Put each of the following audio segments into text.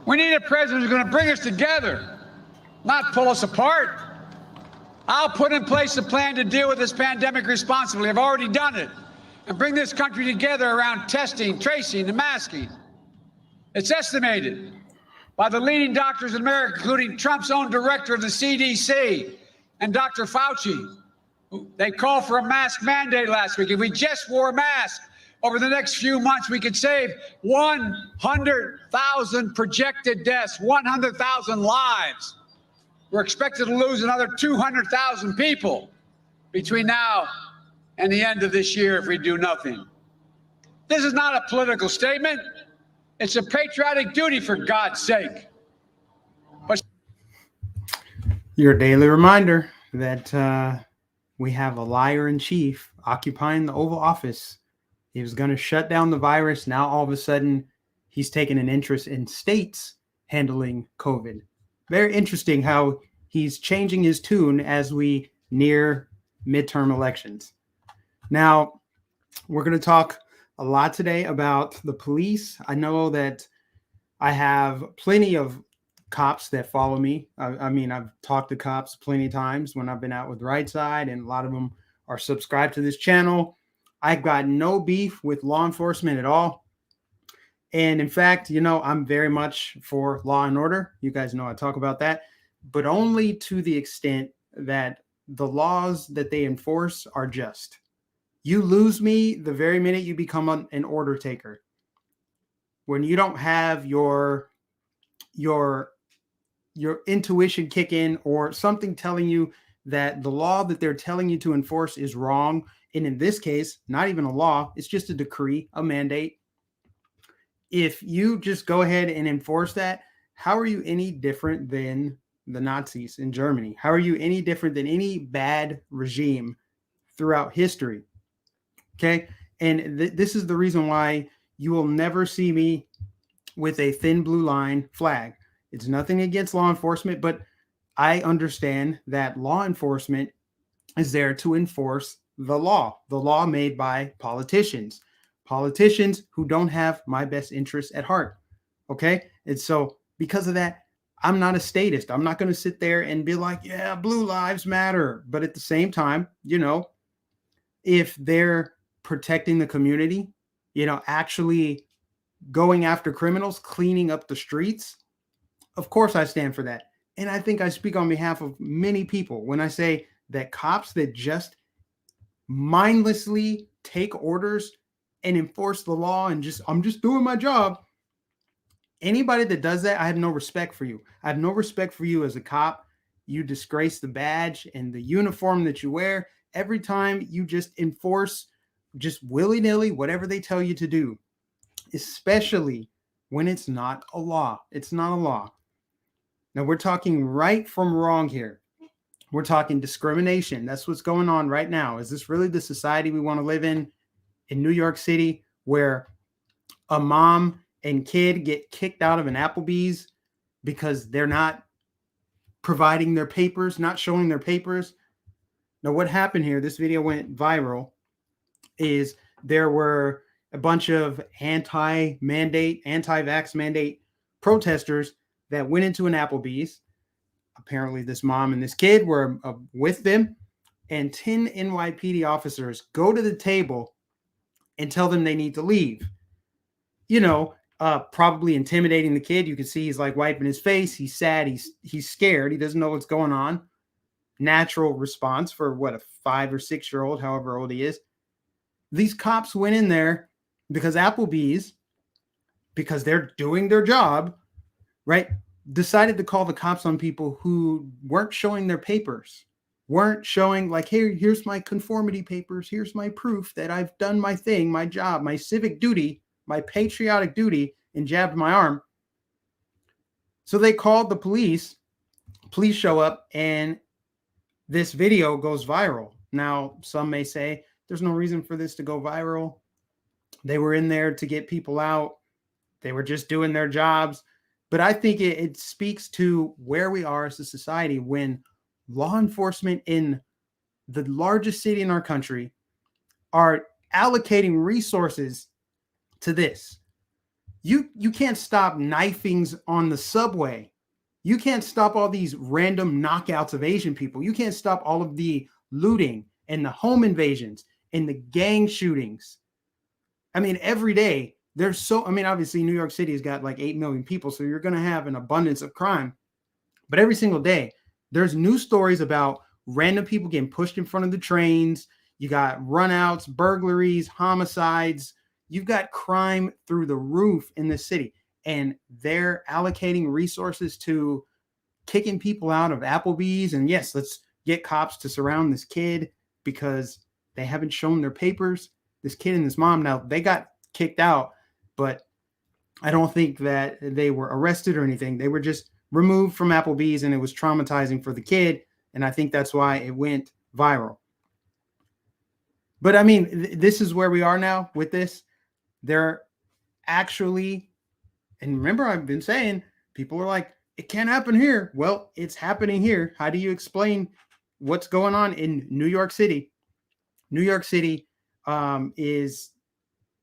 We need a president who's going to bring us together, not pull us apart. I'll put in place a plan to deal with this pandemic responsibly. I've already done it. And bring this country together around testing, tracing, and masking. It's estimated by the leading doctors in America, including Trump's own director of the CDC and Dr. Fauci. They called for a mask mandate last week. If we just wore a mask over the next few months, we could save 100,000 projected deaths, 100,000 lives. We're expected to lose another 200,000 people between now and the end of this year if we do nothing. This is not a political statement. It's a patriotic duty, for God's sake. But your daily reminder that we have a liar in chief occupying the Oval Office. He was going to shut down the virus. Now, all of a sudden, he's taken an interest in states handling COVID. Very interesting how he's changing his tune as we near midterm elections. Now, we're going to talk a lot today about the police. I know that I have plenty of cops that follow me. I mean, I've talked to cops plenty of times when I've been out with Right Side, and a lot of them are subscribed to this channel. I've got no beef with law enforcement at all. And in fact, you know, I'm very much for law and order. You guys know I talk about that, but only to the extent that the laws that they enforce are just. You lose me the very minute you become an order taker. When you don't have your intuition kick in, or something telling you that the law that they're telling you to enforce is wrong. And in this case, not even a law, it's just a decree, a mandate. If you just go ahead and enforce that, how are you any different than the Nazis in Germany? How are you any different than any bad regime throughout history? Okay. And this is the reason why you will never see me with a thin blue line flag. It's nothing against law enforcement, but I understand that law enforcement is there to enforce the law made by politicians who don't have my best interests at heart. Okay. And so because of that, I'm not a statist. I'm not going to sit there and be like, yeah, blue lives matter. But at the same time, you know, if they're protecting the community, you know, actually going after criminals, cleaning up the streets, of course I stand for that. And I think I speak on behalf of many people when I say that cops that just mindlessly take orders and enforce the law and I'm just doing my job. Anybody that does that, I have no respect for you. I have no respect for you as a cop. You disgrace the badge and the uniform that you wear every time you just enforce just willy-nilly whatever they tell you to do, especially when it's not a law. It's not a law. Now we're talking right from wrong here. We're talking discrimination. That's what's going on right now. Is this really the society we want to live in New York City, where a mom and kid get kicked out of an Applebee's because they're not providing their papers, not showing their papers? Now, what happened here, this video went viral, is there were a bunch of anti-vax mandate protesters that went into an Applebee's. Apparently, this mom and this kid were with them, and 10 NYPD officers go to the table and tell them they need to leave. You know, probably intimidating the kid. You can see he's like wiping his face. He's sad. He's scared. He doesn't know what's going on. Natural response for what, a 5 or 6 year old, however old he is. These cops went in there because Applebee's, because they're doing their job, right, decided to call the cops on people who weren't showing their papers, weren't showing like, hey, here's my conformity papers. Here's my proof that I've done my thing, my job, my civic duty, my patriotic duty, and jabbed my arm. So they called the police. Police show up and this video goes viral. Now, some may say there's no reason for this to go viral. They were in there to get people out. They were just doing their jobs. But I think it speaks to where we are as a society when law enforcement in the largest city in our country are allocating resources to this. You can't stop knifings on the subway. You can't stop all these random knockouts of Asian people. You can't stop all of the looting and the home invasions and the gang shootings. I mean, every day obviously New York City has got like 8 million people, so you're going to have an abundance of crime. But every single day, there's new stories about random people getting pushed in front of the trains. You got runouts, burglaries, homicides. You've got crime through the roof in this city. And they're allocating resources to kicking people out of Applebee's. And yes, let's get cops to surround this kid because they haven't shown their papers. This kid and his mom, now they got kicked out, but I don't think that they were arrested or anything. They were just removed from Applebee's, and it was traumatizing for the kid. And I think that's why it went viral. But I mean, this is where we are now with this. They're actually, and remember, I've been saying, people are like, it can't happen here. Well, it's happening here. How do you explain what's going on in New York City? New York City is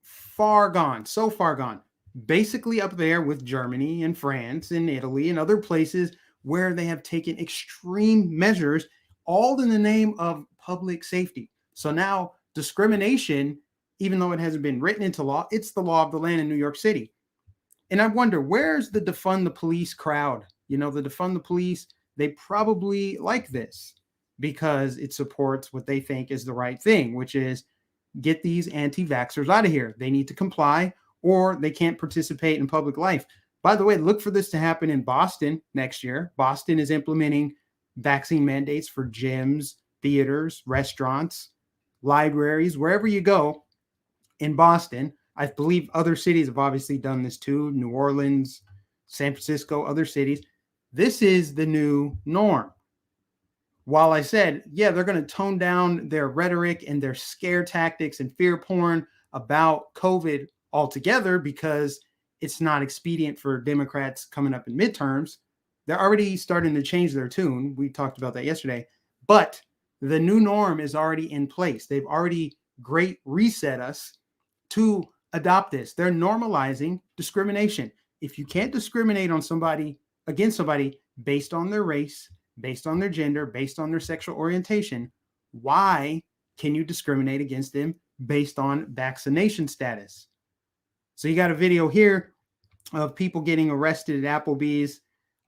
far gone, so far gone, basically up there with Germany and France and Italy and other places where they have taken extreme measures, all in the name of public safety. So now discrimination, even though it hasn't been written into law, it's the law of the land in New York City. And I wonder, where's the defund the police crowd? You know, the defund the police, they probably like this because it supports what they think is the right thing, which is get these anti-vaxxers out of here. They need to comply or they can't participate in public life. By the way, look for this to happen in Boston next year. Boston is implementing vaccine mandates for gyms, theaters, restaurants, libraries, wherever you go in Boston. I believe other cities have obviously done this too. New Orleans, San Francisco, other cities. This is the new norm. While I said, yeah, they're going to tone down their rhetoric and their scare tactics and fear porn about COVID altogether because it's not expedient for Democrats coming up in midterms, they're already starting to change their tune. We talked about that yesterday. But the new norm is already in place. They've already great reset us to adopt this. They're normalizing discrimination. If you can't discriminate on somebody, against somebody based on their race, based on their gender, based on their sexual orientation, why can you discriminate against them based on vaccination status? So you got a video here of people getting arrested at Applebee's.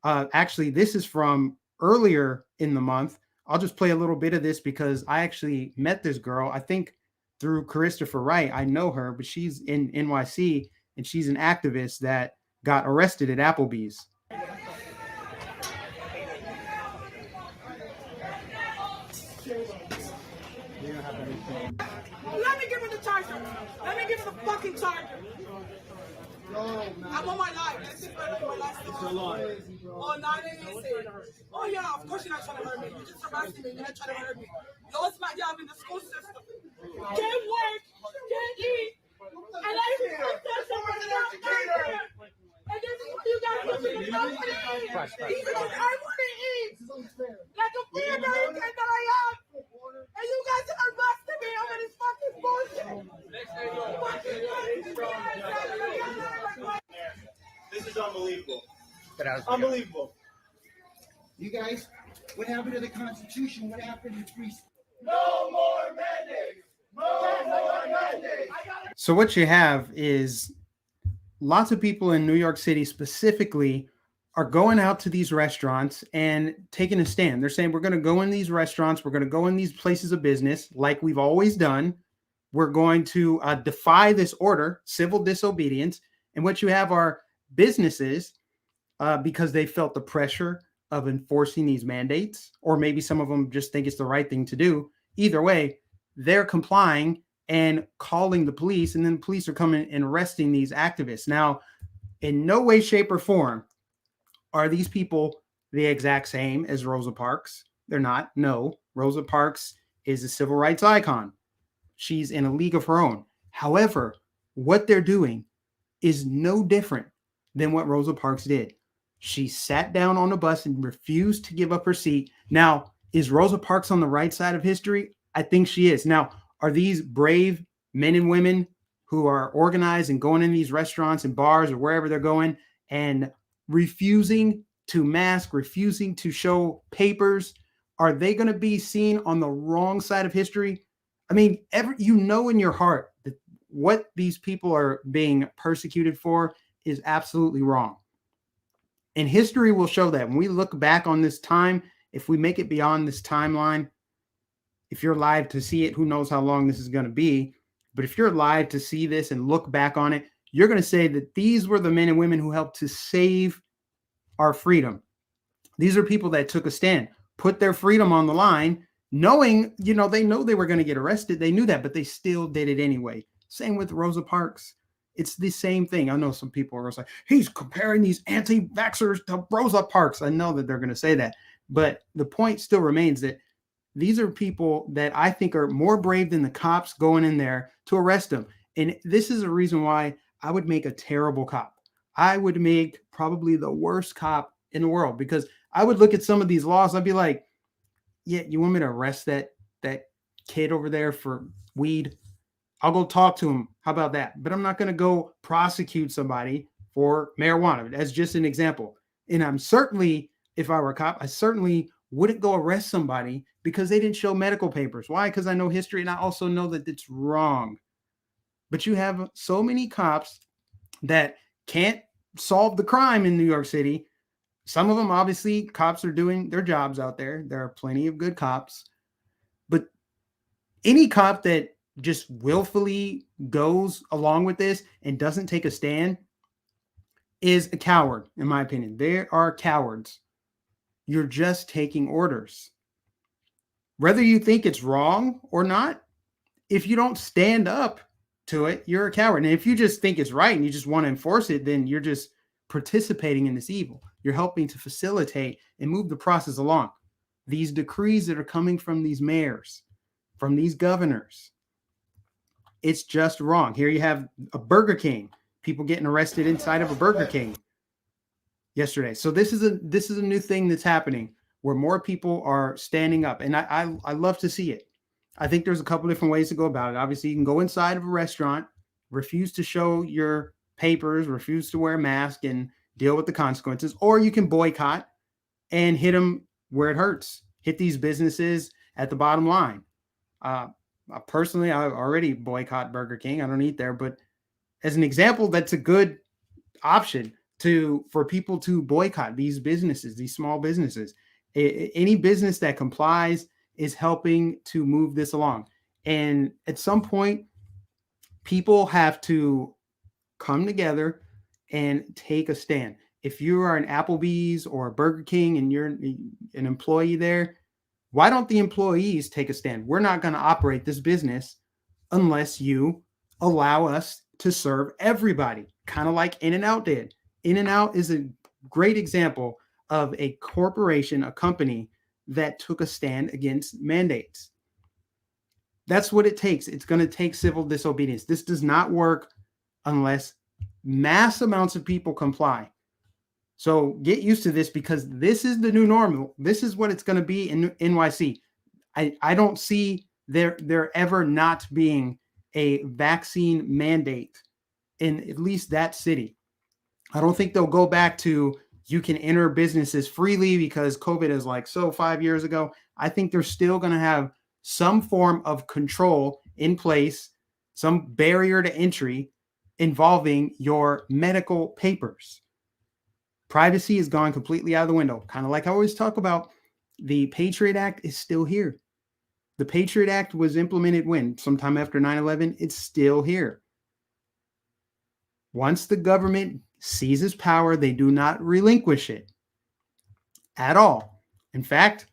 Actually, this is from earlier in the month. I'll just play a little bit of this because I actually met this girl, I think through Christopher Wright. I know her, but she's in NYC and she's an activist that got arrested at Applebee's. Let me give her the charger. Let me give her the fucking charger. I'm on my life. That's it, my life. So long. Oh, 9 a.m. Oh, yeah, of course you're not trying to hurt me. You just harassing me. You're not trying to hurt me. Yo, it's my job in the school system. Can't work, can't eat. And I said someone else out there. And this is what you guys put me to eat. Even if I want to eat, like a free American that I am. And you guys are busting me over this fucking bullshit. This is unbelievable. Unbelievable. You guys, what happened to the Constitution? What happened to free? No more mandates. No more mandates. So what you have is lots of people in New York City specifically are going out to these restaurants and taking a stand. They're saying, we're going to go in these restaurants. We're going to go in these places of business like we've always done. We're going to defy this order, civil disobedience. And what you have are businesses, because they felt the pressure of enforcing these mandates, or maybe some of them just think it's the right thing to do. Either way, they're complying and calling the police, and then the police are coming and arresting these activists. Now, in no way, shape, or form are these people the exact same as Rosa Parks. They're not. No, Rosa Parks is a civil rights icon. She's in a league of her own. However, what they're doing is no different than what Rosa Parks did. She sat down on a bus and refused to give up her seat. Now, is Rosa Parks on the right side of history? I think she is. Now, are these brave men and women who are organized and going in these restaurants and bars or wherever they're going and refusing to mask, refusing to show papers, are they going to be seen on the wrong side of history? I mean, in your heart that what these people are being persecuted for is absolutely wrong. And history will show that. When we look back on this time, if we make it beyond this timeline, if you're alive to see it, who knows how long this is going to be. But if you're alive to see this and look back on it, you're going to say that these were the men and women who helped to save our freedom. These are people that took a stand, put their freedom on the line, knowing, they know they were going to get arrested. They knew that, but they still did it anyway. Same with Rosa Parks. It's the same thing. I know some people are like, he's comparing these anti-vaxxers to Rosa Parks. I know that they're going to say that, but the point still remains that these are people that I think are more brave than the cops going in there to arrest them. And this is a reason why I would make a terrible cop. I would make probably the worst cop in the world, because I would look at some of these laws. I'd be like, yeah, you want me to arrest that kid over there for weed? I'll go talk to him. How about that? But I'm not going to go prosecute somebody for marijuana. As just an example. And I'm certainly, if I were a cop, I certainly wouldn't go arrest somebody because they didn't show medical papers. Why? Because I know history and I also know that it's wrong. But you have so many cops that can't solve the crime in New York City. Some of them, obviously, cops are doing their jobs out there. There are plenty of good cops. But any cop that just willfully goes along with this and doesn't take a stand is a coward, in my opinion. They are cowards. You're just taking orders. Whether you think it's wrong or not, if you don't stand up to it, you're a coward. And if you just think it's right and you just want to enforce it, then you're just participating in this evil. You're helping to facilitate and move the process along. These decrees that are coming from these mayors, from these governors, it's just wrong. Here you have a Burger King, people getting arrested inside of a Burger King yesterday. So this is a new thing that's happening where more people are standing up, and I love to see it. I think there's a couple different ways to go about it. Obviously, you can go inside of a restaurant, refuse to show your papers, refuse to wear a mask, and deal with the consequences, or you can boycott and hit them where it hurts. Hit these businesses at the bottom line. Personally, I already boycott Burger King. I don't eat there, but as an example, that's a good option for people to boycott these businesses, these small businesses. Any business that complies is helping to move this along. And at some point, people have to come together and take a stand. If you are an Applebee's or a Burger King and you're an employee there, why don't the employees take a stand? We're not going to operate this business unless you allow us to serve everybody, kind of like In-N-Out did. In-N-Out is a great example of a corporation, a company that took a stand against mandates. That's what it takes. It's going to take civil disobedience. This does not work unless mass amounts of people comply. So get used to this, because this is the new normal. This is what it's going to be in NYC. I don't see there ever not being a vaccine mandate in at least that city. I don't think they'll go back to you can enter businesses freely because COVID is 5 years ago. I think they're still going to have some form of control in place, some barrier to entry involving your medical papers. Privacy has gone completely out of the window. Kind of like I always talk about, the Patriot Act is still here. The Patriot Act was implemented when? Sometime after 9/11. It's still here. Once the government seizes power, they do not relinquish it at all. In fact,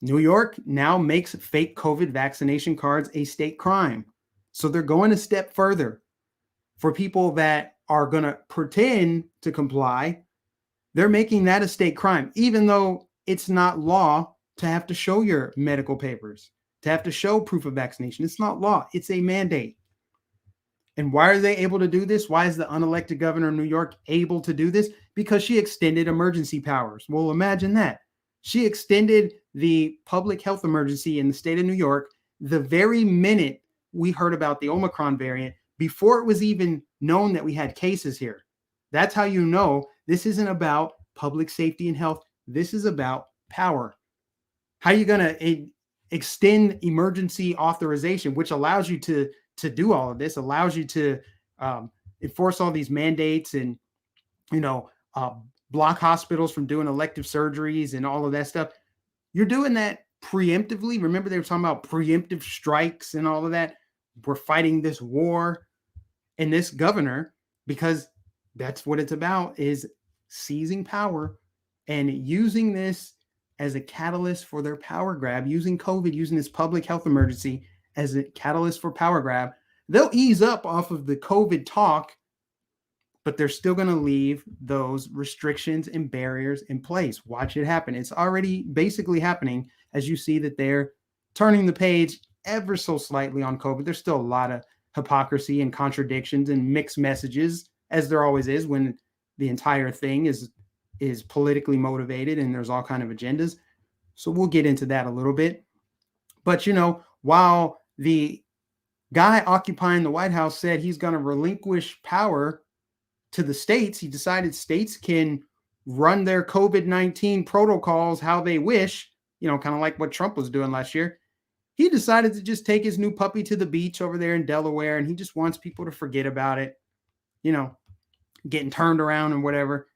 New York now makes fake COVID vaccination cards a state crime. So they're going a step further. For people that are going to pretend to comply, they're making that a state crime, even though it's not law to have to show your medical papers, to have to show proof of vaccination. It's not law. It's a mandate. And why are they able to do this? Why is the unelected governor of New York able to do this? Because she extended emergency powers. Well, imagine that. She extended the public health emergency in the state of New York the very minute we heard about the Omicron variant before it was even known that we had cases here. That's how you know this isn't about public safety and health. This is about power. How are you going to extend emergency authorization, which allows you to do all of this, allows you to enforce all these mandates and, block hospitals from doing elective surgeries and all of that stuff. You're doing that preemptively. Remember, they were talking about preemptive strikes and all of that. We're fighting this war. And this governor, because that's what it's about, is seizing power and using this as a catalyst for their power grab, using COVID, using this public health emergency as a catalyst for power grab. They'll ease up off of the COVID talk, but they're still going to leave those restrictions and barriers in place. Watch it happen. It's already basically happening as you see that they're turning the page ever so slightly on COVID. There's still a lot of hypocrisy and contradictions and mixed messages, as there always is when the entire thing is politically motivated and there's all kind of agendas. So we'll get into that a little bit. But, while the guy occupying the White House said he's going to relinquish power to the states, he decided states can run their COVID-19 protocols how they wish, kind of like what Trump was doing last year. He decided to just take his new puppy to the beach over there in Delaware, and he just wants people to forget about it, getting turned around and whatever.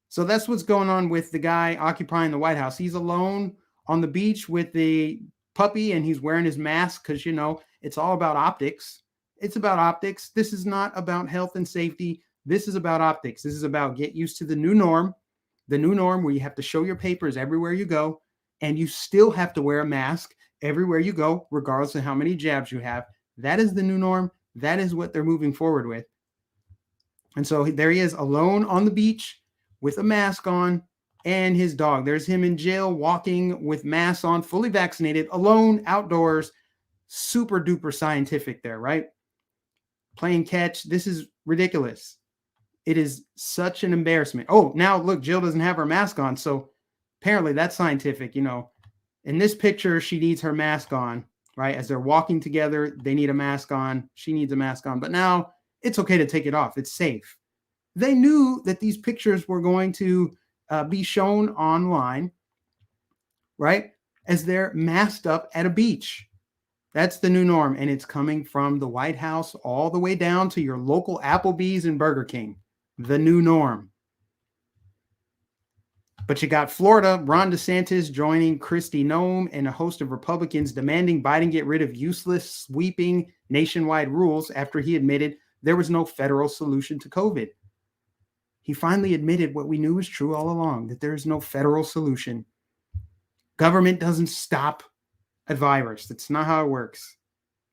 So that's what's going on with the guy occupying the White House. He's alone on the beach with the puppy, and he's wearing his mask because, it's all about optics. It's about optics. This is not about health and safety. This is about optics. This is about get used to the new norm where you have to show your papers everywhere you go, and you still have to wear a mask everywhere you go, regardless of how many jabs you have. That is the new norm. That is what they're moving forward with. And so there he is alone on the beach with a mask on and his dog. There's him in jail walking with masks on, fully vaccinated, alone, outdoors, super duper scientific there, right? Playing catch. This is ridiculous. It is such an embarrassment. Oh, now look, Jill doesn't have her mask on. So apparently that's scientific, In this picture, she needs her mask on, right? As they're walking together, they need a mask on. She needs a mask on. But now it's okay to take it off. It's safe. They knew that these pictures were going to be shown online, right? As they're masked up at a beach. That's the new norm. And it's coming from the White House all the way down to your local Applebee's and Burger King. The new norm. But you got Florida, Ron DeSantis joining Kristi Noem and a host of Republicans demanding Biden get rid of useless, sweeping nationwide rules after he admitted there was no federal solution to COVID. He finally admitted what we knew was true all along, that there is no federal solution. Government doesn't stop a virus. That's not how it works.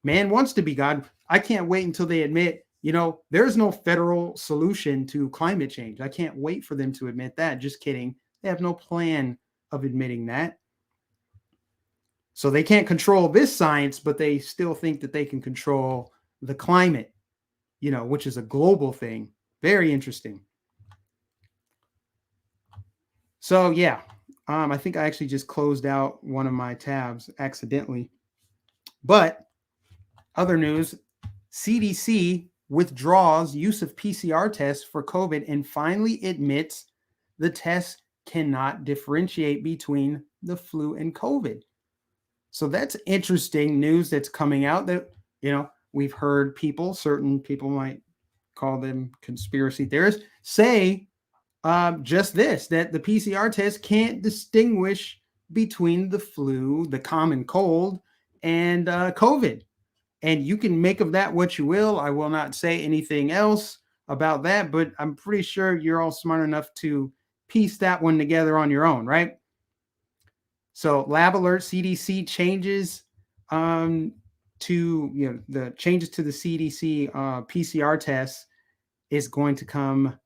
Man wants to be God. I can't wait until they admit, there's no federal solution to climate change. I can't wait for them to admit that. Just kidding. They have no plan of admitting that. So they can't control this science, but they still think that they can control the climate, which is a global thing. Very interesting. So, yeah, I think I actually just closed out one of my tabs accidentally. But other news, CDC withdraws use of PCR tests for COVID and finally admits the test cannot differentiate between the flu and COVID. So that's interesting news that's coming out that, we've heard certain people might call them conspiracy theorists, say just this, that the PCR test can't distinguish between the flu, the common cold, and COVID. And you can make of that what you will. I will not say anything else about that, but I'm pretty sure you're all smart enough to piece that one together on your own, right? So Lab Alert CDC changes the changes to the CDC PCR tests is going to come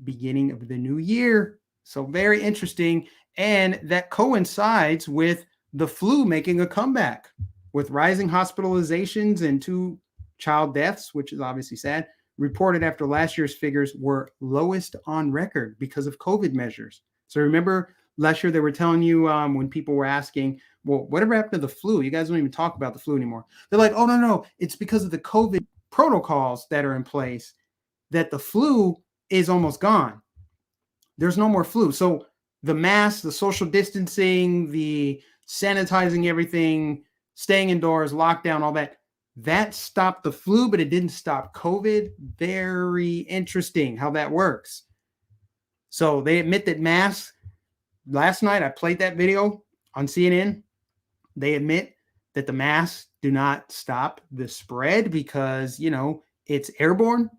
beginning of the new year. So very interesting. And that coincides with the flu making a comeback with rising hospitalizations and 2 child deaths, which is obviously sad, reported after last year's figures were lowest on record because of COVID measures. So remember last year they were telling you when people were asking, well, whatever happened to the flu? You guys don't even talk about the flu anymore. They're like, oh, no, it's because of the COVID protocols that are in place that the flu is almost gone. There's no more flu. So the mask, the social distancing, the sanitizing everything, staying indoors, lockdown, all that, that stopped the flu, but it didn't stop COVID. Very interesting how that works. So they admit that masks, last night I played that video on CNN. They admit that the masks do not stop the spread because, it's airborne,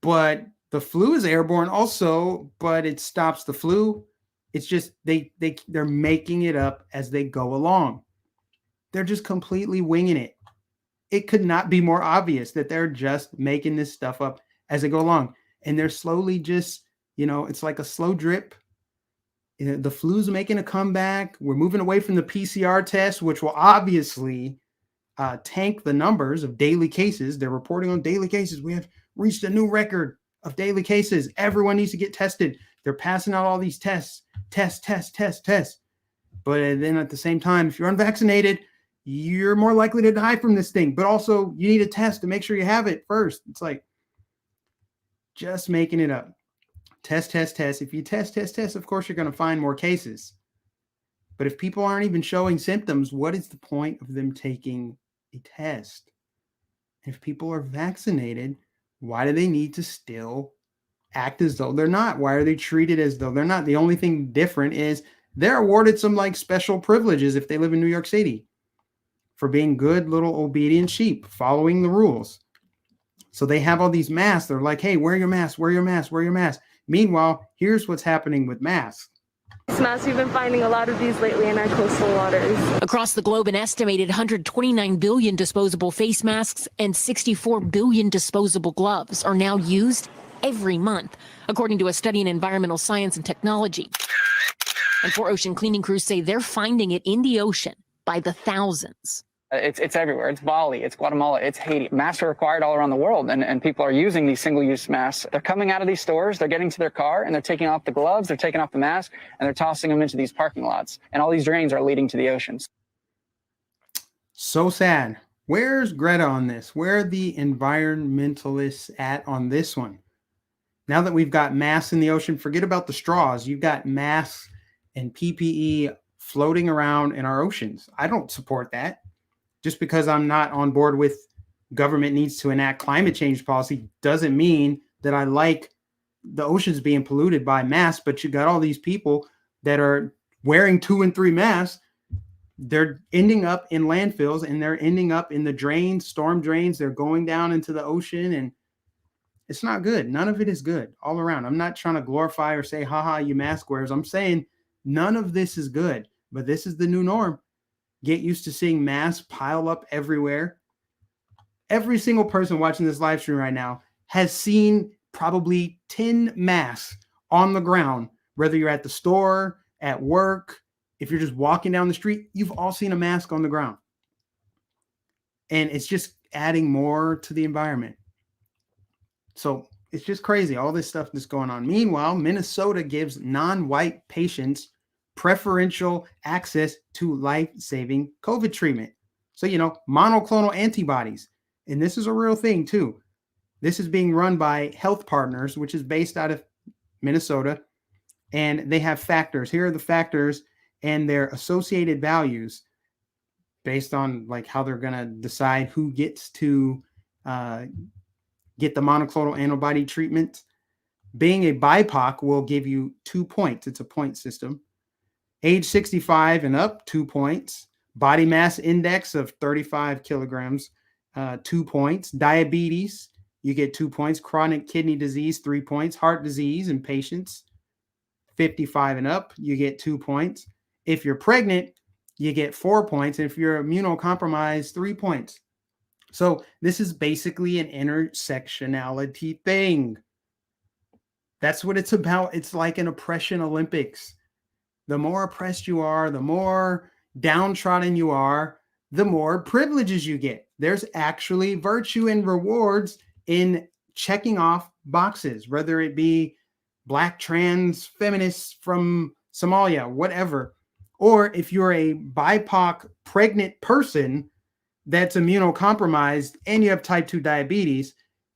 but the flu is airborne also, but it stops the flu. It's just they're making it up as they go along. They're just completely winging it. It could not be more obvious that they're just making this stuff up as they go along. And they're slowly just, it's like a slow drip. The flu's making a comeback. We're moving away from the PCR test, which will obviously tank the numbers of daily cases. They're reporting on daily cases. We have reached a new record of daily cases. Everyone needs to get tested. They're passing out all these tests. But then at the same time, if you're unvaccinated, you're more likely to die from this thing. But also, you need a test to make sure you have it first. It's like just making it up. Test. If you test, of course, you're going to find more cases. But if people aren't even showing symptoms, what is the point of them taking a test? If people are vaccinated, why do they need to still act as though they're not? Why are they treated as though they're not? The only thing different is they're awarded some special privileges if they live in New York City for being good little obedient sheep, following the rules. So they have all these masks. They're like, hey, wear your mask, wear your mask, wear your mask. Meanwhile, here's what's happening with masks. Masks, we've been finding a lot of these lately in our coastal waters. Across the globe, an estimated 129 billion disposable face masks and 64 billion disposable gloves are now used every month, according to a study in environmental science and technology. And 4 ocean cleaning crews say they're finding it in the ocean by the thousands. It's everywhere. It's Bali, it's Guatemala, it's Haiti. Masks are required all around the world, and people are using these single-use masks. They're coming out of these stores, they're getting to their car, and they're taking off the gloves, they're taking off the mask, and they're tossing them into these parking lots. And all these drains are leading to the oceans. So sad. Where's Greta on this? Where are the environmentalists at on this one? Now that we've got masks in the ocean, forget about the straws. You've got masks and PPE floating around in our oceans. I don't support that. Just because I'm not on board with government needs to enact climate change policy doesn't mean that I like the oceans being polluted by masks. But you got all these people that are wearing 2 and 3 masks. They're ending up in landfills and they're ending up in the drains, storm drains. They're going down into the ocean and it's not good. None of it is good all around. I'm not trying to glorify or say, haha, you mask wearers. I'm saying none of this is good, but this is the new norm. Get used to seeing masks pile up everywhere. Every single person watching this live stream right now has seen probably 10 masks on the ground, whether you're at the store, at work, if you're just walking down the street, you've all seen a mask on the ground. And it's just adding more to the environment. So it's just crazy, all this stuff that's going on. Meanwhile, Minnesota gives non-white patients preferential access to life-saving COVID treatment. So, monoclonal antibodies. And this is a real thing too. This is being run by Health Partners, which is based out of Minnesota. And they have factors. Here are the factors and their associated values based on how they're going to decide who gets to get the monoclonal antibody treatment. Being a BIPOC will give you 2 points. It's a point system. Age 65 and up, 2 points. Body mass index of 35 kilograms, 2 points. Diabetes, you get 2 points. Chronic kidney disease, 3 points. Heart disease in patients, 55 and up, you get 2 points. If you're pregnant, you get 4 points. If you're immunocompromised, 3 points. So this is basically an intersectionality thing. That's what it's about. It's like an oppression Olympics. The more oppressed you are, the more downtrodden you are, the more privileges you get. There's actually virtue and rewards in checking off boxes, whether it be Black trans feminists from Somalia, whatever. Or if you're a BIPOC pregnant person, that's immunocompromised and you have type 2 diabetes,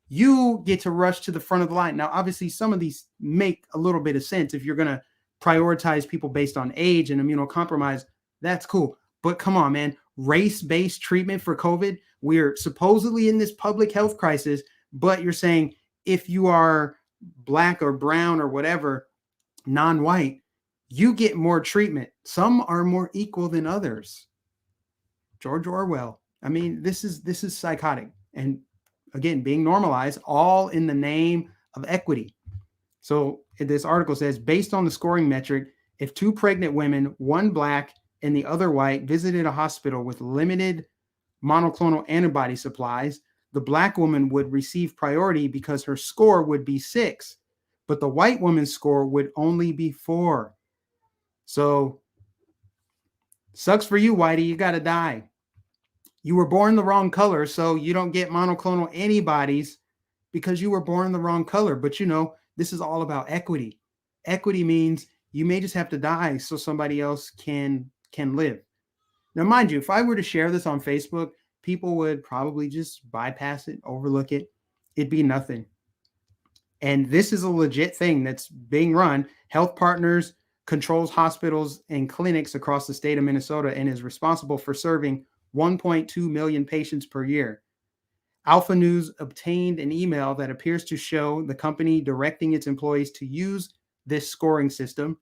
you get to rush to the front of the line. Now, obviously, some of these make a little bit of sense. If you're going to prioritize people based on age and immunocompromised, that's cool. But come on, man, race-based treatment for COVID. We're supposedly in this public health crisis, but you're saying if you are black or brown or whatever, non-white, you get more treatment. Some are more equal than others. George Orwell. I mean, this is psychotic. And again, being normalized, all in the name of equity. So this article says, based on the scoring metric, if two pregnant women, one black and the other white, visited a hospital with limited monoclonal antibody supplies, the black woman would receive priority because her score would be 6, but the white woman's score would only be 4. So sucks for you, Whitey. You got to die. You were born the wrong color, so you don't get monoclonal antibodies because you were born the wrong color. But you know, this is all about equity. Equity means you may just have to die so somebody else can live. Now, mind you, if I were to share this on Facebook, people would probably just bypass it, overlook it. It'd be nothing. And this is a legit thing that's being run. Health Partners controls hospitals and clinics across the state of Minnesota and is responsible for serving 1.2 million patients per year. Alpha News obtained an email that appears to show the company directing its employees to use this scoring system,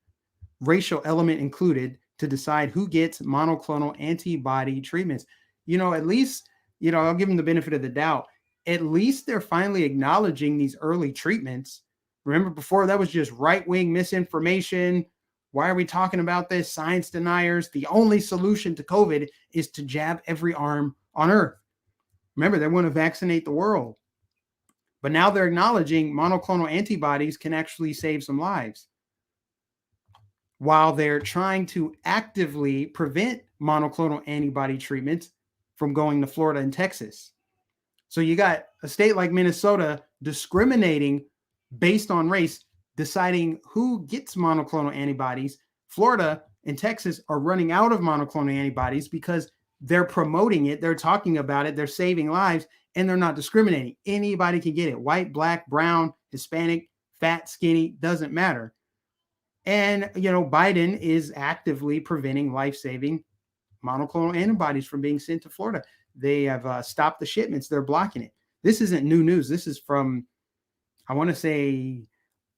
racial element included, to decide who gets monoclonal antibody treatments. You know, at least, you know, I'll give them the benefit of the doubt. At least they're finally acknowledging these early treatments. Remember, before that was just right-wing misinformation. Why are we talking about this? Science deniers. The only solution to COVID is to jab every arm on earth. Remember, they want to vaccinate the world. But now they're acknowledging monoclonal antibodies can actually save some lives, while they're trying to actively prevent monoclonal antibody treatments from going to Florida and Texas. So you got a state like Minnesota discriminating based on race, deciding who gets monoclonal antibodies. Florida and Texas are running out of monoclonal antibodies because they're promoting it, they're talking about it, they're saving lives, and they're not discriminating. Anybody can get it. White, black, brown, Hispanic, fat, skinny, doesn't matter. And, you know, Biden is actively preventing life-saving monoclonal antibodies from being sent to Florida. They have stopped the shipments. They're blocking it. This isn't new news. This is from, I want to say,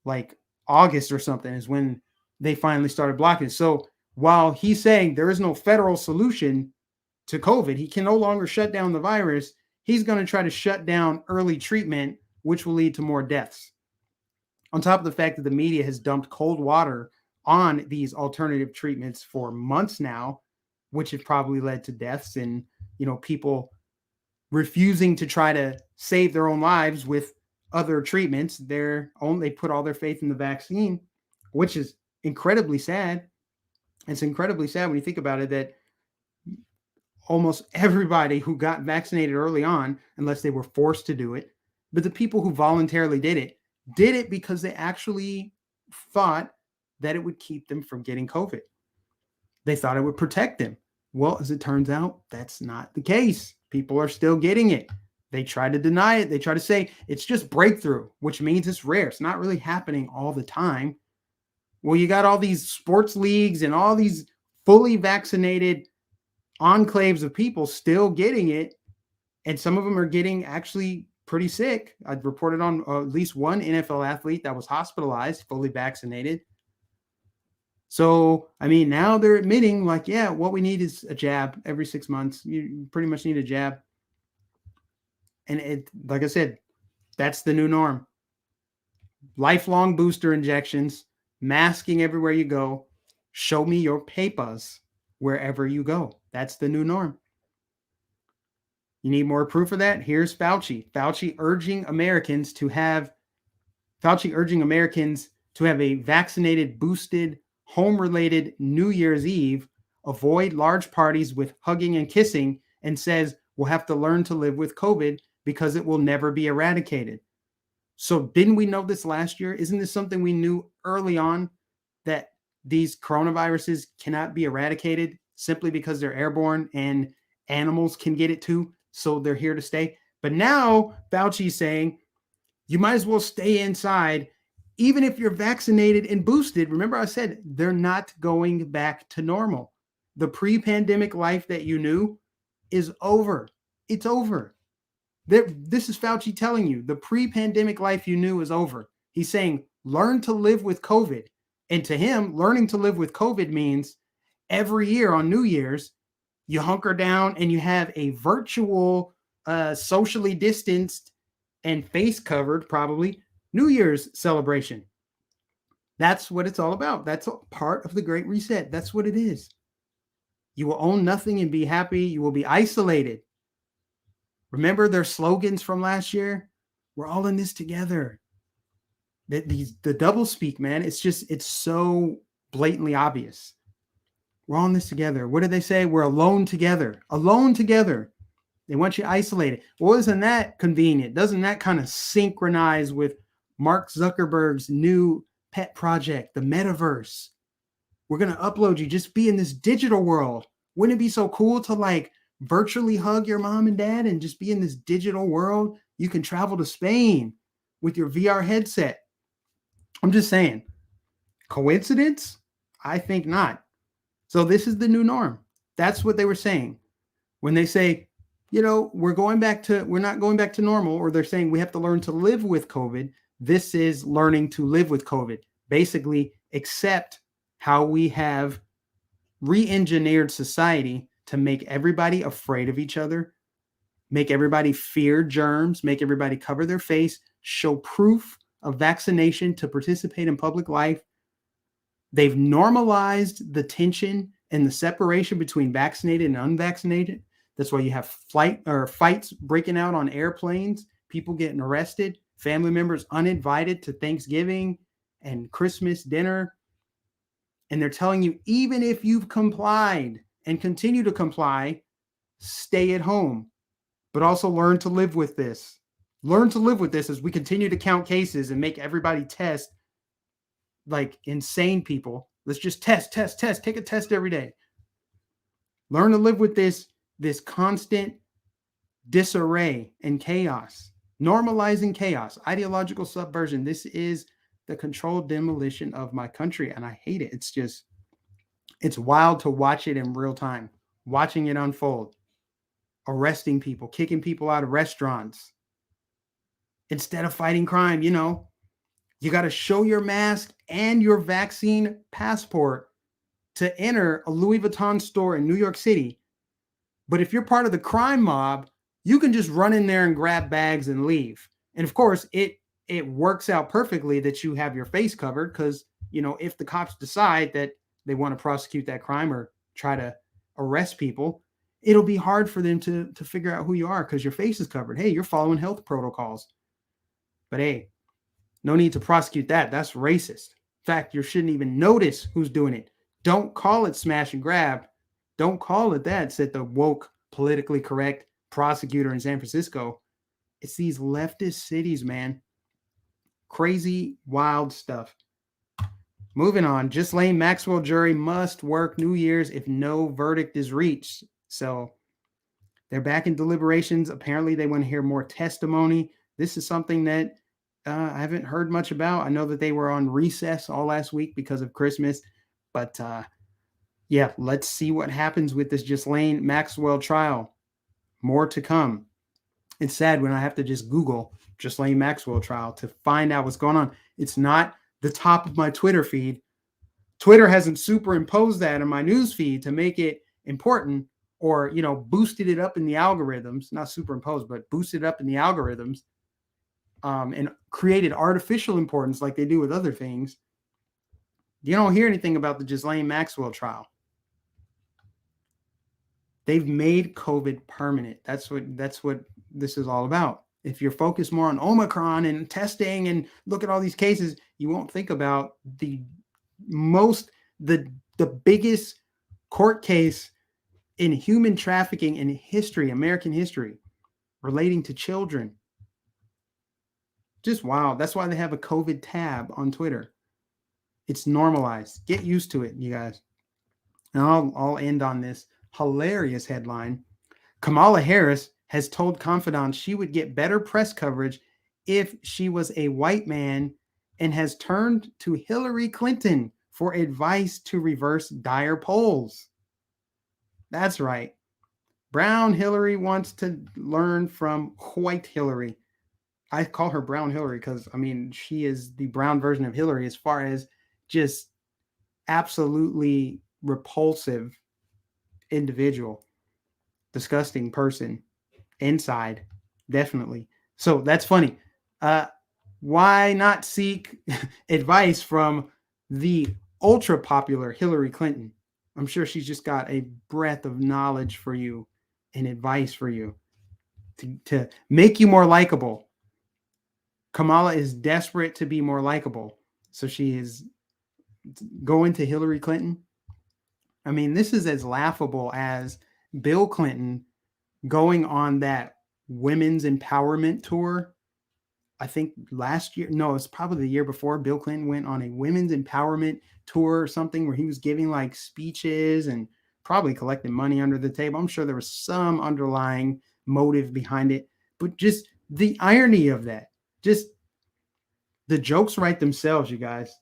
like August or something is when they finally started blocking it. So while he's saying there is no federal solution to COVID, he can no longer shut down the virus. He's going to try to shut down early treatment, which will lead to more deaths. On top of the fact that the media has dumped cold water on these alternative treatments for months now, which have probably led to deaths and, you know, people refusing to try to save their own lives with other treatments. They put all their faith in the vaccine, which is incredibly sad. It's incredibly sad when you think about it that almost everybody who got vaccinated early on, unless they were forced to do it, but the people who voluntarily did it because they actually thought that it would keep them from getting COVID. They thought it would protect them. Well, as it turns out, that's not the case. People are still getting it. They try to deny it. They try to say it's just breakthrough, which means it's rare. It's not really happening all the time. Well, you got all these sports leagues and all these fully vaccinated enclaves of people still getting it. And some of them are getting actually pretty sick. I've reported on at least one NFL athlete that was hospitalized, fully vaccinated. So, I mean, now they're admitting like, yeah, what we need is a jab every 6 months. You pretty much need a jab. And it, like I said, that's the new norm. Lifelong booster injections, masking everywhere you go. Show me your papers wherever you go. That's the new norm. You need more proof of that? Here's Fauci. Fauci urging Americans to have a vaccinated, boosted, home-related New Year's Eve, avoid large parties with hugging and kissing, and says we'll have to learn to live with COVID because it will never be eradicated. So didn't we know this last year? Isn't this something we knew early on, that these coronaviruses cannot be eradicated simply because they're airborne and Animals can get it too, so they're here to stay. But now Fauci's saying you might as well stay inside, even if you're vaccinated and boosted. Remember, I said they're not going back to normal. The pre-pandemic life that you knew is over. It's over. This is Fauci telling you the pre-pandemic life you knew is over. He's saying, learn to live with COVID. And to him, learning to live with COVID means every year on New Year's, you hunker down and you have a virtual, socially distanced and face covered, probably, New Year's celebration. That's what it's all about. That's a part of the Great Reset. That's what it is. You will own nothing and be happy. You will be isolated. Remember their slogans from last year? We're all in this together. The double speak, man, it's so blatantly obvious. We're all in this together. What did they say? We're alone together. Alone together. They want you isolated. Well, isn't that convenient? Doesn't that kind of synchronize with Mark Zuckerberg's new pet project, the metaverse? We're going to upload you. Just be in this digital world. Wouldn't it be so cool to like virtually hug your mom and dad and just be in this digital world? You can travel to Spain with your VR headset. I'm just saying. Coincidence? I think not. So this is the new norm. That's what they were saying. When they say, we're not going back to normal, or they're saying we have to learn to live with COVID. This is learning to live with COVID. Basically, accept how we have re-engineered society to make everybody afraid of each other, make everybody fear germs, make everybody cover their face, show proof of vaccination to participate in public life. They've normalized the tension and the separation between vaccinated and unvaccinated. That's why you have fights breaking out on airplanes, people getting arrested, family members uninvited to Thanksgiving and Christmas dinner. And they're telling you, even if you've complied and continue to comply, stay at home, but also learn to live with this. Learn to live with this as we continue to count cases and make everybody test like insane people. Let's just test. Take a test every day. Learn to live with this constant disarray and chaos. Normalizing chaos, ideological subversion. This is the controlled demolition of my country, and I hate it. It's wild to watch it in real time, watching it unfold, arresting people, kicking people out of restaurants. Instead of fighting crime, you got to show your mask and your vaccine passport to enter a Louis Vuitton store in New York City. But if you're part of the crime mob, you can just run in there and grab bags and leave. And of course, it works out perfectly that you have your face covered because, if the cops decide that they want to prosecute that crime or try to arrest people, it'll be hard for them to figure out who you are because your face is covered. Hey, you're following health protocols. But hey, no need to prosecute that. That's racist. In fact, you shouldn't even notice who's doing it. Don't call it smash and grab. Don't call it that, said the woke, politically correct prosecutor in San Francisco. It's these leftist cities, man. Crazy, wild stuff. Moving on. Ghislaine Maxwell jury must work New Year's if no verdict is reached. So they're back in deliberations. Apparently, they want to hear more testimony. This is something that I haven't heard much about. I know that they were on recess all last week because of Christmas. But yeah, let's see what happens with this Ghislaine Maxwell trial. More to come. It's sad when I have to just Google Ghislaine Maxwell trial to find out what's going on. It's not the top of my Twitter feed. Twitter hasn't superimposed that in my news feed to make it important or, boosted it up in the algorithms, not superimposed, but boosted up in the algorithms and created artificial importance like they do with other things. You don't hear anything about the Ghislaine Maxwell trial. They've made COVID permanent. That's what this is all about. If you're focused more on Omicron and testing and look at all these cases, you won't think about the biggest court case in human trafficking in history, American history, relating to children. Just wow. That's why they have a COVID tab on Twitter. It's normalized. Get used to it, you guys. And I'll end on this hilarious headline. Kamala Harris has told confidants she would get better press coverage if she was a white man, and has turned to Hillary Clinton for advice to reverse dire polls. That's right. Brown Hillary wants to learn from white Hillary. I call her Brown Hillary because, I mean, she is the brown version of Hillary as far as just absolutely repulsive individual, disgusting person inside, definitely. So that's funny. Why not seek advice from the ultra popular Hillary Clinton? I'm sure she's just got a breadth of knowledge for you and advice for you to make you more likable. Kamala is desperate to be more likable, so she is going to Hillary Clinton. I mean, this is as laughable as Bill Clinton going on that women's empowerment tour. I think last year, no, it's probably the year before, Bill Clinton went on a women's empowerment tour or something where he was giving like speeches and probably collecting money under the table. I'm sure there was some underlying motive behind it, but just the irony of that, just the jokes write themselves, you guys.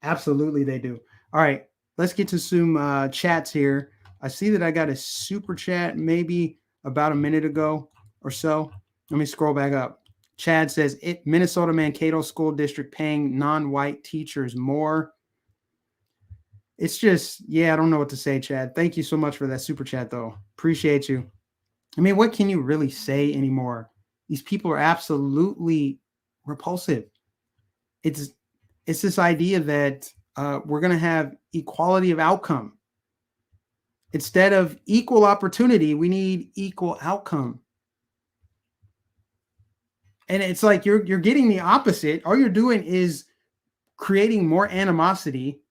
Absolutely, they do. All right, let's get to some chats here. I see that I got a super chat maybe about a minute ago or so. Let me scroll back up. Chad says, Minnesota Mankato School District paying non-white teachers more. It's just, yeah, I don't know what to say, Chad. Thank you so much for that super chat, though. Appreciate you. I mean, what can you really say anymore? These people are absolutely repulsive. It's this idea that we're going to have equality of outcome. Instead of equal opportunity, we need equal outcome. And it's like you're getting the opposite. All you're doing is creating more animosity,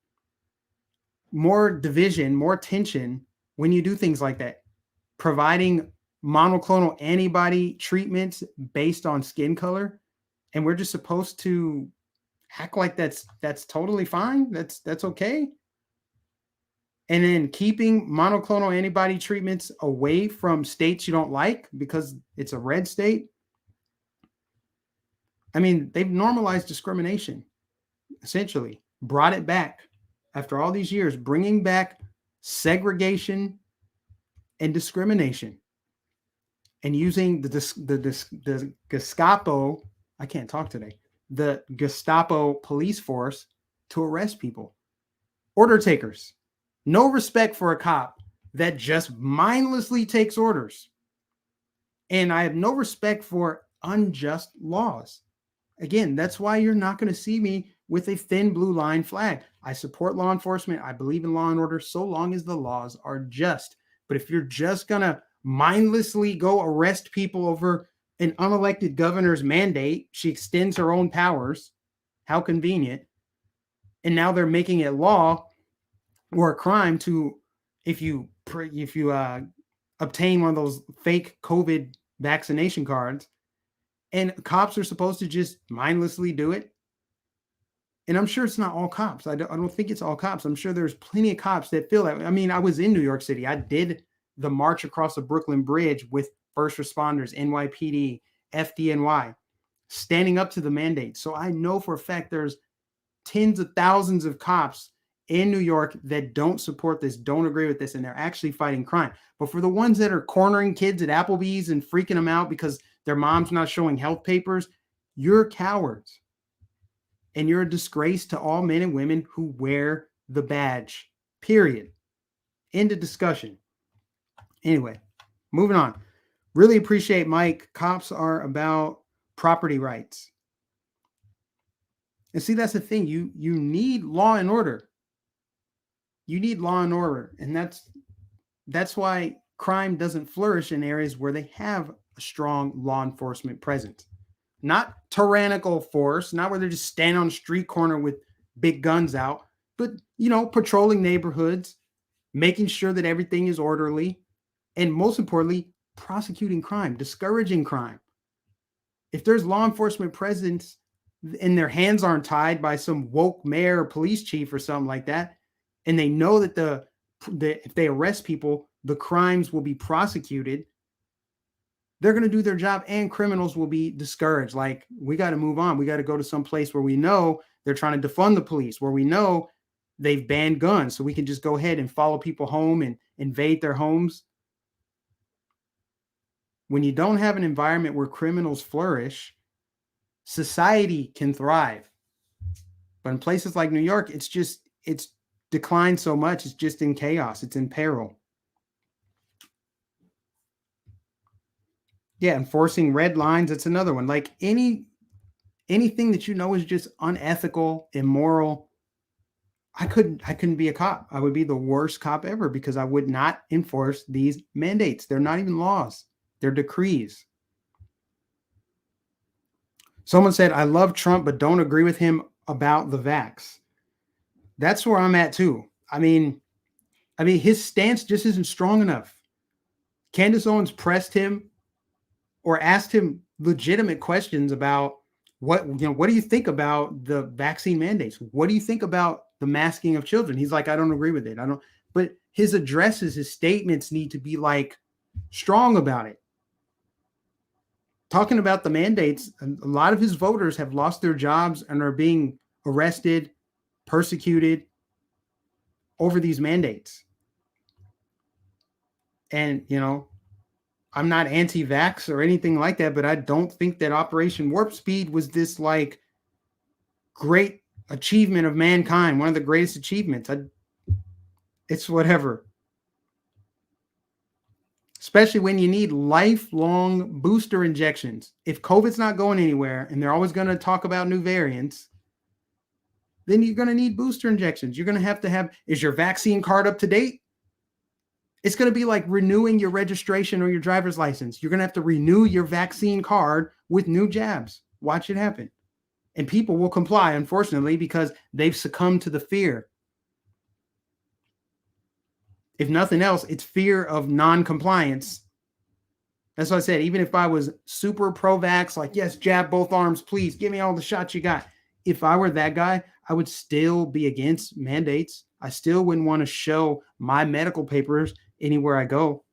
more division, more tension when you do things like that. Providing monoclonal antibody treatments based on skin color, and we're just supposed to act like that's totally fine. That's okay. And then keeping monoclonal antibody treatments away from states you don't like because it's a red state. I mean, they've normalized discrimination, essentially, brought it back after all these years, bringing back segregation and discrimination and using the Gestapo, I can't talk today, the Gestapo police force to arrest people. Order takers. No respect for a cop that just mindlessly takes orders. And I have no respect for unjust laws. Again, that's why you're not going to see me with a thin blue line flag. I support law enforcement. I believe in law and order so long as the laws are just. But if you're just going to mindlessly go arrest people over an unelected governor's mandate, she extends her own powers. How convenient. And now they're making it law or a crime to, if you obtain one of those fake COVID vaccination cards, and cops are supposed to just mindlessly do it. And I'm sure it's not all cops. I don't think it's all cops. I'm sure there's plenty of cops that feel that. I mean, I was in New York City. I did the march across the Brooklyn Bridge with first responders, NYPD, FDNY, standing up to the mandate. So I know for a fact there's tens of thousands of cops in New York that don't support this, don't agree with this, and they're actually fighting crime. But for the ones that are cornering kids at Applebee's and freaking them out because their mom's not showing health papers, you're cowards. And you're a disgrace to all men and women who wear the badge, period. End of discussion. Anyway, moving on. Really appreciate Mike. Cops are about property rights. And see, that's the thing. You need law and order. You need law and order. And that's why crime doesn't flourish in areas where they have a strong law enforcement presence. Not tyrannical force, not where they're just standing on a street corner with big guns out, but, patrolling neighborhoods, making sure that everything is orderly, and most importantly, prosecuting crime, discouraging crime. If there's law enforcement presence and their hands aren't tied by some woke mayor or police chief or something like that, and they know that the if they arrest people, the crimes will be prosecuted. They're going to do their job, and criminals will be discouraged. Like, we got to move on. We got to go to some place where we know they're trying to defund the police, where we know they've banned guns, so we can just go ahead and follow people home and invade their homes. When you don't have an environment where criminals flourish, society can thrive. But in places like New York, it's declined so much. It's just in chaos. It's in peril. Yeah, enforcing red lines, that's another one. Like anything that you know is just unethical, immoral. I couldn't be a cop. I would be the worst cop ever because I would not enforce these mandates. They're not even laws. They're decrees. Someone said, I love Trump, but don't agree with him about the vax. That's where I'm at too. I mean, his stance just isn't strong enough. Candace Owens pressed him or asked him legitimate questions about what do you think about the vaccine mandates? What do you think about the masking of children? He's like, I don't agree with it. But his addresses, his statements need to be like strong about it. Talking about the mandates, a lot of his voters have lost their jobs and are being arrested, persecuted over these mandates. And, I'm not anti-vax or anything like that, but I don't think that Operation Warp Speed was this like great achievement of mankind, one of the greatest achievements. It's whatever. Especially when you need lifelong booster injections. If COVID's not going anywhere and they're always going to talk about new variants, then you're going to need booster injections. You're going to have, is your vaccine card up to date? It's going to be like renewing your registration or your driver's license. You're going to have to renew your vaccine card with new jabs. Watch it happen. And people will comply, unfortunately, because they've succumbed to the fear. If nothing else, it's fear of non-compliance. That's what I said. Even if I was super pro-vax, like, yes, jab both arms, please, give me all the shots you got. If I were that guy, I would still be against mandates. I still wouldn't want to show my medical papers anywhere I go.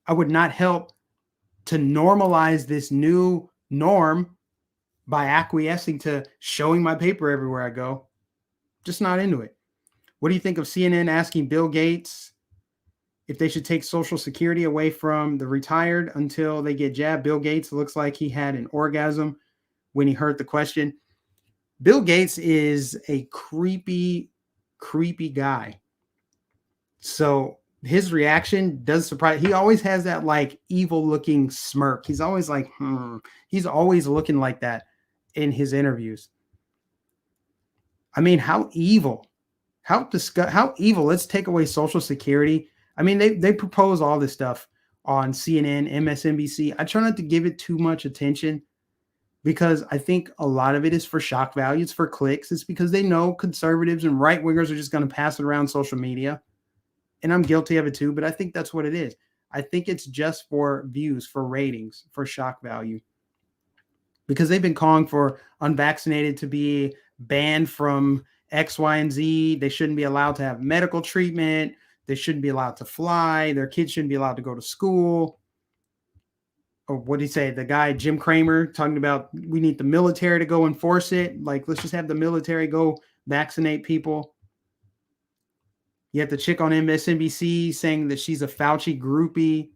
I would not help to normalize this new norm by acquiescing to showing my paper everywhere I go. Just not into it. What do you think of CNN asking Bill Gates if they should take Social Security away from the retired until they get jabbed? Bill Gates looks like he had an orgasm when he heard the question. Bill Gates is a creepy guy. So his reaction does surprise. He always has that like evil looking smirk. He's always like, He's always looking like that in his interviews. I mean, how evil, how evil. Let's take away Social Security. I mean, they propose all this stuff on CNN, MSNBC. I try not to give it too much attention because I think a lot of it is for shock value. It's for clicks. It's because they know conservatives and right wingers are just going to pass it around social media. And I'm guilty of it too, but I think that's what it is. I think it's just for views, for ratings, for shock value. Because they've been calling for unvaccinated to be banned from X, Y, and Z. They shouldn't be allowed to have medical treatment. They shouldn't be allowed to fly. Their kids shouldn't be allowed to go to school. Or what did he say? The guy, Jim Cramer, talking about we need the military to go enforce it. Like, let's just have the military go vaccinate people. You have the chick on MSNBC saying that she's a Fauci groupie.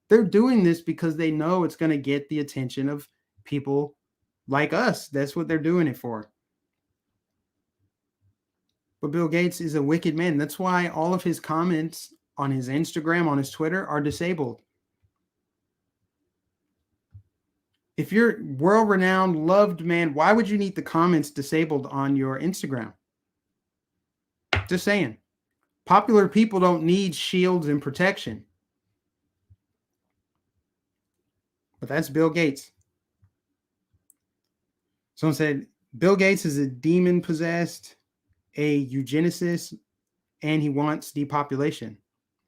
They're doing this because they know it's going to get the attention of people like us. That's what they're doing it for. But Bill Gates is a wicked man. That's why all of his comments on his Instagram, on his Twitter are disabled. If you're world-renowned, loved man, why would you need the comments disabled on your Instagram? Just saying. Popular people don't need shields and protection. But that's Bill Gates. Someone said, Bill Gates is a demon-possessed, a eugenicist, and he wants depopulation.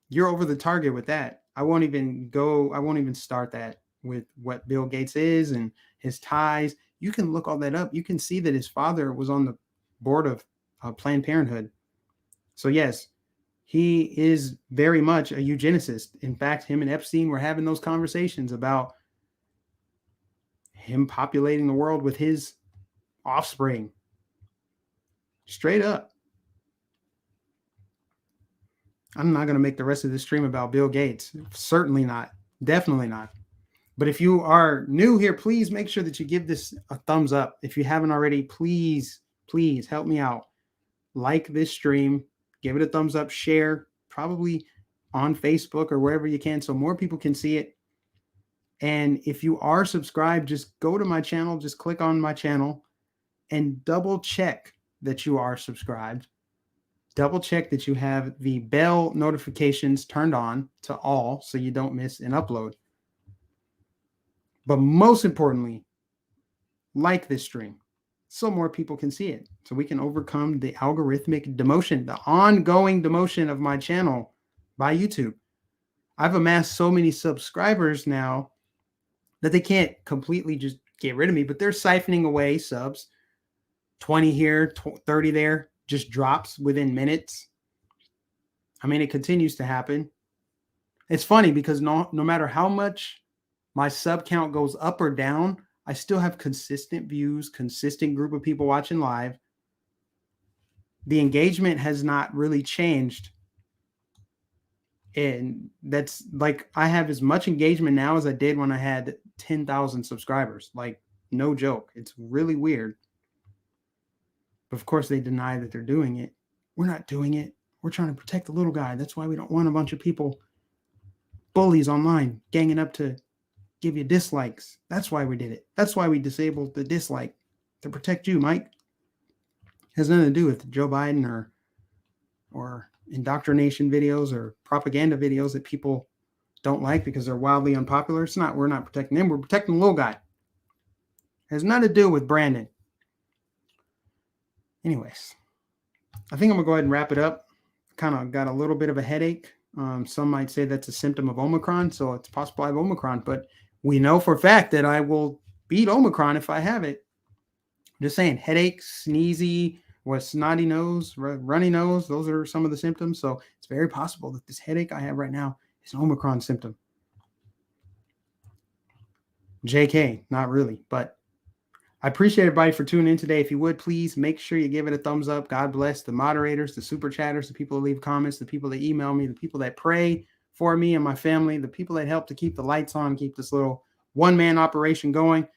You're over the target with that. I won't even start that with what Bill Gates is and his ties. You can look all that up. You can see that his father was on the board of Planned Parenthood. So yes, He is very much a eugenicist. In fact, him and Epstein were having those conversations about him populating the world with his offspring. Straight up. I'm not going to make the rest of this stream about Bill Gates. Certainly not. Definitely not. But if you are new here, please make sure that you give this a thumbs up. If you haven't already, please, please help me out. Like this stream, give it a thumbs up, share, probably on Facebook or wherever you can so more people can see it. And if you are subscribed, just go to my channel, just click on my channel and double check that you are subscribed. Double check that you have the bell notifications turned on to all so you don't miss an upload. But most importantly, like this stream so more people can see it, so we can overcome the algorithmic demotion, the ongoing demotion of my channel by YouTube. I've amassed so many subscribers now that they can't completely just get rid of me, but they're siphoning away subs. 20 here, 30 there, just drops within minutes. I mean, it continues to happen. It's funny because no matter how much my sub count goes up or down, I still have consistent views, consistent group of people watching live. The engagement has not really changed. And that's like, I have as much engagement now as I did when I had 10,000 subscribers. Like, no joke. It's really weird. But of course, they deny that they're doing it. We're not doing it. We're trying to protect the little guy. That's why we don't want a bunch of people, bullies online, ganging up to give you dislikes. That's why we did it. That's why we disabled the dislike, to protect you, Mike. It has nothing to do with Joe Biden or indoctrination videos or propaganda videos that people don't like because they're wildly unpopular. It's not. We're not protecting them. We're protecting the little guy. It has nothing to do with Brandon. Anyways, I think I'm going to go ahead and wrap it up. Kind of got a little bit of a headache. Some might say that's a symptom of Omicron, so it's possible I have Omicron, but we know for a fact that I will beat Omicron if I have it. I'm just saying, headache, sneezy, or snotty nose, runny nose, those are some of the symptoms. So it's very possible that this headache I have right now is an Omicron symptom. JK, not really, but I appreciate everybody for tuning in today. If you would, please make sure you give it a thumbs up. God bless the moderators, the super chatters, the people that leave comments, the people that email me, the people that pray for me and my family, the people that help to keep the lights on, keep this little one-man operation going.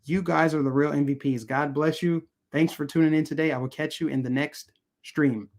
You guys are the real MVPs. God bless you. Thanks for tuning in today. I will catch you in the next stream.